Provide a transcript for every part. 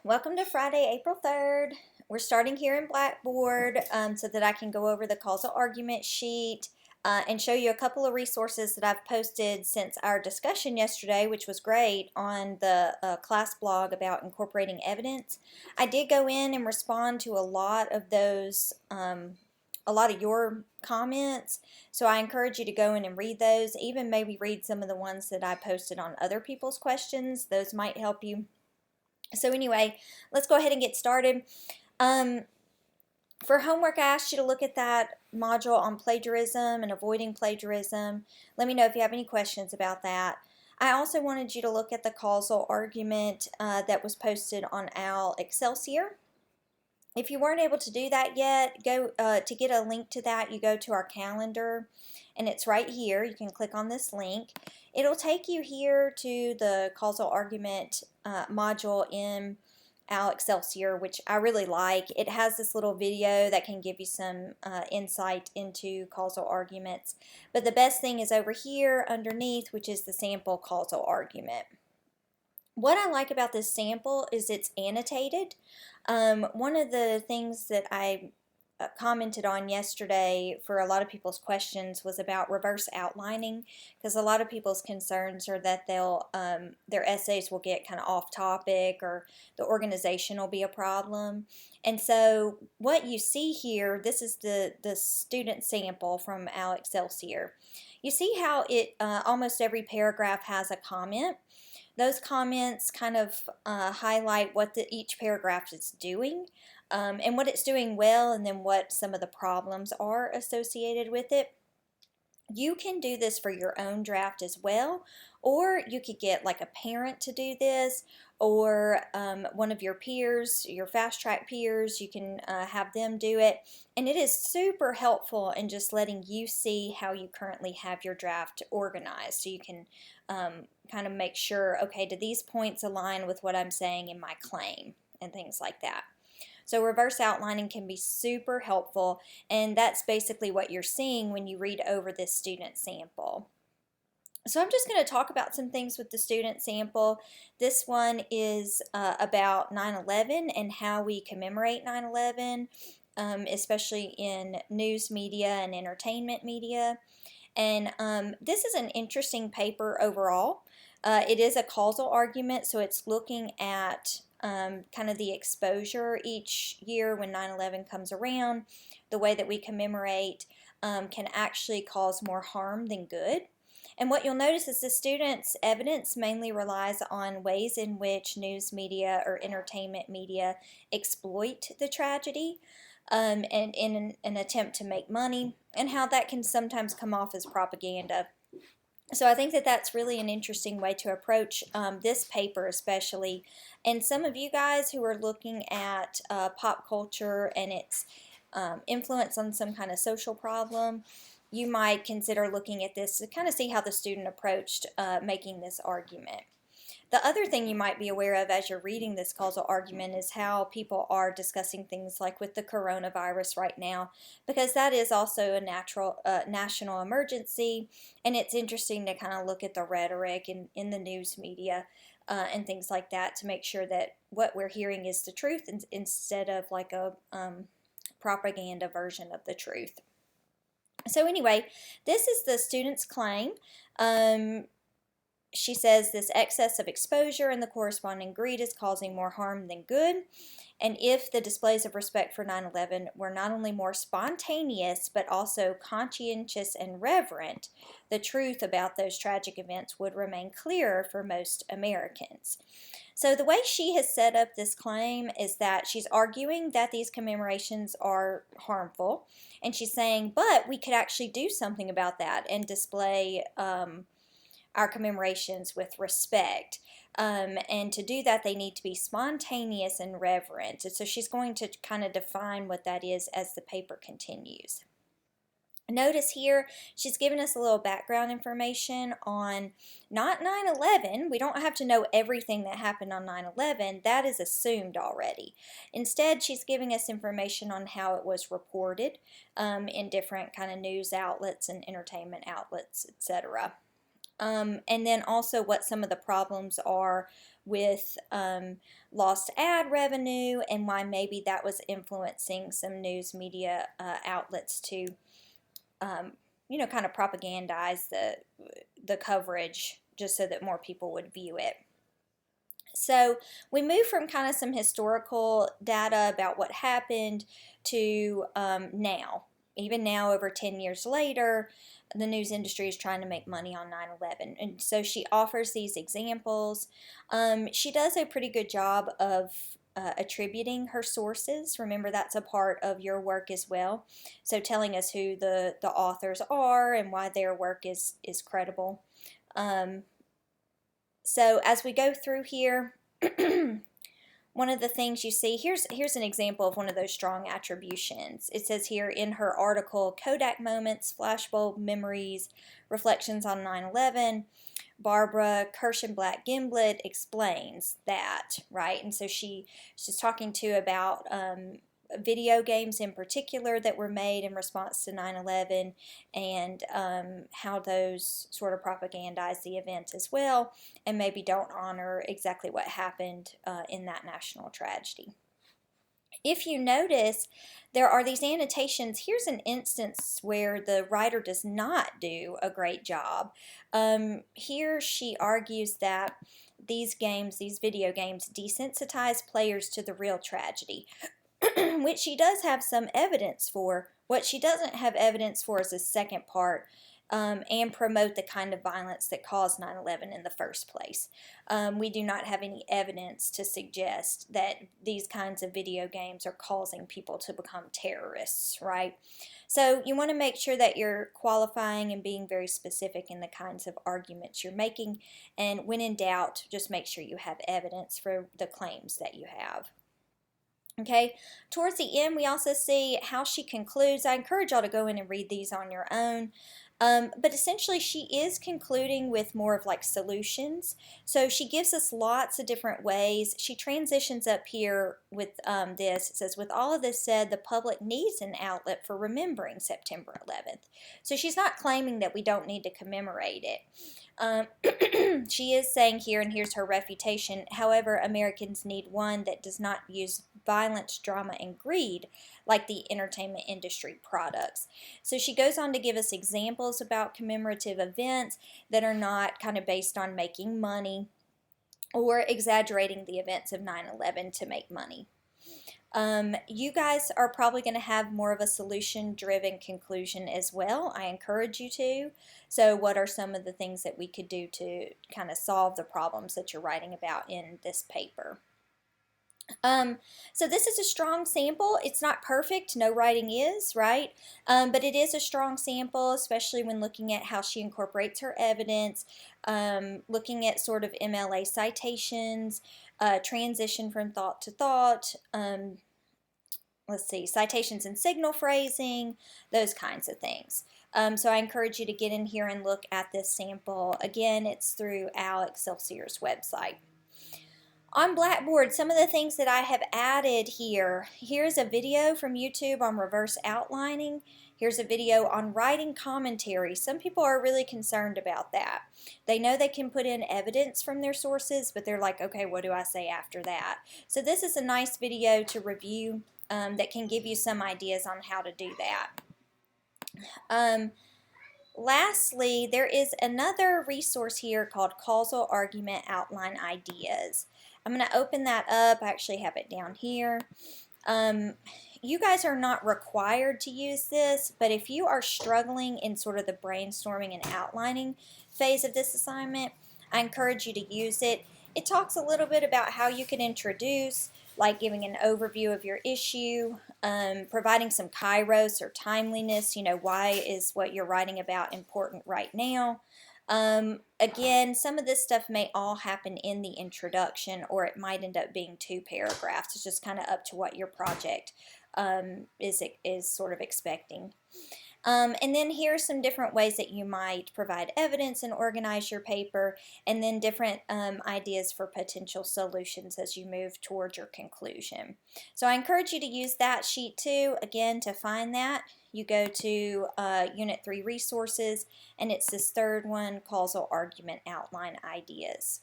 Welcome to Friday, April 3rd. We're starting here in Blackboard so that I can go over the causal argument sheet and show you a couple of resources that I've posted since our discussion yesterday, which was great, on the class blog about incorporating evidence. I did go in and respond to a lot of those, a lot of your comments, so I encourage you to go in and read those, even maybe read some of the ones that I posted on other people's questions. Those might help you. So anyway, let's go ahead and get started. For homework, I asked you to look at that module on plagiarism and avoiding plagiarism. Let me know if you have any questions about that. I also wanted you to look at the causal argument that was posted on our Excelsior. If you weren't able to do that yet, go to get a link to that, you go to our calendar, and it's right here. You can click on this link. It'll take you here to the causal argument module in our Excelsior, which I really like. It has this little video that can give you some insight into causal arguments. But the best thing is over here underneath, which is the sample causal argument. What I like about this sample is it's annotated. One of the things that I commented on yesterday for a lot of people's questions was about reverse outlining, because a lot of people's concerns are that they'll their essays will get kind of off topic, or the organization will be a problem. And so what you see here, this is the student sample from our Excelsior. You see how it almost every paragraph has a comment. Those comments kind of highlight what each paragraph is doing, and what it's doing well, and then what some of the problems are associated with it. You can do this for your own draft as well, or you could get like a parent to do this, or one of your peers, your fast track peers. You can have them do it, and it is super helpful in just letting you see how you currently have your draft organized, so you can kind of make sure, okay, do these points align with what I'm saying in my claim, and things like that. So reverse outlining can be super helpful, and that's basically what you're seeing when you read over this student sample. So I'm just going to talk about some things with the student sample. This one is about 9/11 and how we commemorate 9/11, especially in news media and entertainment media. And this is an interesting paper overall. It is a causal argument, so it's looking at kind of the exposure each year when 9/11 comes around. The way that we commemorate can actually cause more harm than good. And what you'll notice is the students' evidence mainly relies on ways in which news media or entertainment media exploit the tragedy, and in an attempt to make money, and how that can sometimes come off as propaganda. So I think that that's really an interesting way to approach this paper especially. And some of you guys who are looking at pop culture and its influence on some kind of social problem, you might consider looking at this to kind of see how the student approached making this argument. The other thing you might be aware of as you're reading this causal argument is how people are discussing things like with the coronavirus right now, because that is also a national emergency, and it's interesting to kind of look at the rhetoric in the news media and things like that to make sure that what we're hearing is the truth instead of like a propaganda version of the truth. So anyway, this is the student's claim. She says this excess of exposure and the corresponding greed is causing more harm than good. And if the displays of respect for 9/11 were not only more spontaneous, but also conscientious and reverent, the truth about those tragic events would remain clearer for most Americans. So the way she has set up this claim is that she's arguing that these commemorations are harmful, and she's saying, but we could actually do something about that and display our commemorations with respect. And to do that, they need to be spontaneous and reverent. And so she's going to kind of define what that is as the paper continues. Notice here, she's given us a little background information on not 9/11. We don't have to know everything that happened on 9/11. That is assumed already. Instead, she's giving us information on how it was reported in different kind of news outlets and entertainment outlets, etc. And then also what some of the problems are with lost ad revenue and why maybe that was influencing some news media outlets to, kind of propagandize the coverage just so that more people would view it. So we move from kind of some historical data about what happened to now. Even now, over 10 years later, the news industry is trying to make money on 9/11. And so she offers these examples. She does a pretty good job of attributing her sources. Remember, that's a part of your work as well. So telling us who the authors are and why their work is credible. So as we go through here, one of the things you see, here's an example of one of those strong attributions. It says here in her article, Kodak Moments, Flashbulb Memories, Reflections on 9/11, Barbara Kirshenblatt-Gimblett explains that, right? And so she's talking to about video games in particular that were made in response to 9/11 and how those sort of propagandize the event as well and maybe don't honor exactly what happened in that national tragedy. If you notice, there are these annotations. Here's an instance where the writer does not do a great job. Here she argues that these video games, desensitize players to the real tragedy, which she does have some evidence for. What she doesn't have evidence for is the second part, and promote the kind of violence that caused 9/11 in the first place. We do not have any evidence to suggest that these kinds of video games are causing people to become terrorists, right? So you want to make sure that you're qualifying and being very specific in the kinds of arguments you're making, and when in doubt, just make sure you have evidence for the claims that you have. Okay, towards the end, we also see how she concludes. I encourage y'all to go in and read these on your own. But essentially, she is concluding with more of like solutions. So she gives us lots of different ways. She transitions up here with this. It says, with all of this said, the public needs an outlet for remembering September 11th. So she's not claiming that we don't need to commemorate it. She is saying here, and here's her refutation, however, Americans need one that does not use violence, drama, and greed like the entertainment industry products. So she goes on to give us examples about commemorative events that are not kind of based on making money or exaggerating the events of 9/11 to make money. You guys are probably going to have more of a solution-driven conclusion as well. I encourage you to. So what are some of the things that we could do to kind of solve the problems that you're writing about in this paper? So this is a strong sample. It's not perfect. No writing is, right? But it is a strong sample, especially when looking at how she incorporates her evidence, looking at sort of MLA citations, transition from thought to thought, let's see, citations and signal phrasing, those kinds of things. So I encourage you to get in here and look at this sample. Again, it's through Al Excelsier's website. On Blackboard, some of the things that I have added here. Here's a video from YouTube on reverse outlining. Here's a video on writing commentary. Some people are really concerned about that. They know they can put in evidence from their sources, but they're like, okay, what do I say after that? So this is a nice video to review that can give you some ideas on how to do that. Lastly, there is another resource here called Causal Argument Outline Ideas. I'm going to open that up. I actually have it down here. You guys are not required to use this, but if you are struggling in sort of the brainstorming and outlining phase of this assignment, I encourage you to use it. It talks a little bit about how you can introduce, like giving an overview of your issue, providing some kairos or timeliness, why is what you're writing about important right now. Again, some of this stuff may all happen in the introduction, or it might end up being 2 paragraphs. It's just kind of up to what your project is sort of expecting. And then here's some different ways that you might provide evidence and organize your paper, and then different ideas for potential solutions as you move towards your conclusion. So I encourage you to use that sheet too. Again, to find that, you go to Unit 3 Resources, and it's this third one, Causal Argument Outline Ideas.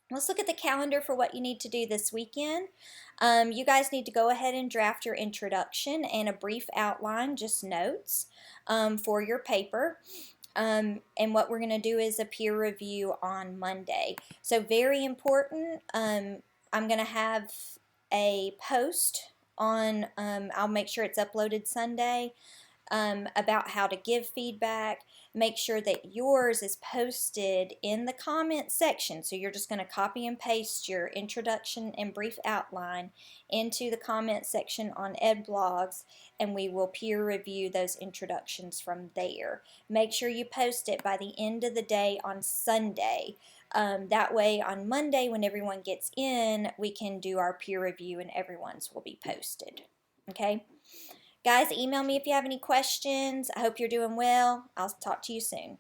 Let's look at the calendar for what you need to do this weekend. You guys need to go ahead and draft your introduction and a brief outline, just notes, for your paper. And what we're going to do is a peer review on Monday. So very important. I'm going to have a post on, I'll make sure it's uploaded Sunday, about how to give feedback. Make sure that yours is posted in the comment section. So you're just going to copy and paste your introduction and brief outline into the comment section on EdBlogs, and we will peer review those introductions from there. Make sure you post it by the end of the day on Sunday. That way on Monday when everyone gets in, we can do our peer review and everyone's will be posted. Okay? Guys, email me if you have any questions. I hope you're doing well. I'll talk to you soon.